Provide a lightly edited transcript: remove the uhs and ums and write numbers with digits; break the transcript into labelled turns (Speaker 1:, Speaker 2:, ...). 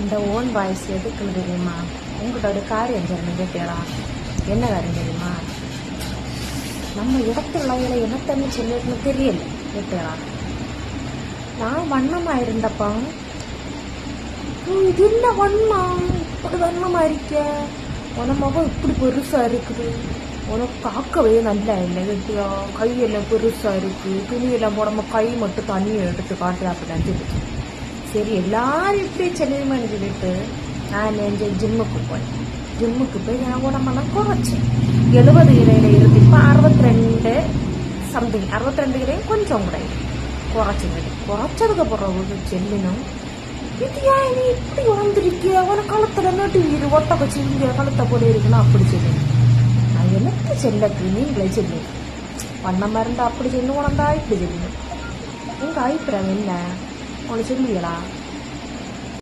Speaker 1: இந்த own voice எதுக்குன்னு தெரியுமா? உங்கள்கிட்ட ஒரு காரியம் சொல்லணும் கேட்டீங்களா? என்ன காரியம் தெரியுமா? நம்ம இடத்துல என்னத்தன்னு சொல்லிட்டுன்னு தெரியல கேட்டீங்களா? நான் வண்ணமாக இருந்தப்பா, இது என்ன வண்ணம், இப்படி வண்ணமாக இருக்க, உன முகம் இப்படி பெருசாக இருக்குது, உனக்கு பார்க்கவே நல்லா இல்லை கேட்டியா, கையெல்லாம் பெருசாக இருக்குது, துணியெல்லாம் போடாமல் கை மட்டும் தண்ணியை எடுத்து காட்டு அப்படின்னு சொல்லிட்டு, சரி எல்லாரும் இப்படி சொல்லிடுமான்னு சொல்லிட்டு நான் ஜிம்முக்கு போய் நான் உடம்பெல்லாம் குறைச்சேன். 70 கிலோயில் இருந்து இப்போ 62 சம்திங், 62 கிலோயும் கொஞ்சம் கூட குறைச்சதுக்கு பிறகு செல்லினும், இது ஏன் நீ இப்படி உணர்ந்திருக்கிய, உன கழுத்துல நட்டு இரு ஒட்ட வச்சு இங்கே கழுத்தை போல இருக்குன்னா அப்படி சொல்லுங்க. நான் எனக்கு செல்லக்கு நீங்களே சொல்லுங்க, பண்ணமா இருந்தா அப்படி சொல்லு, உணர்ந்தா இப்படி சொல்லுங்க. உங்க அபிப்பிராயம் என்ன? உனக்கு சொல்லுவீங்களா?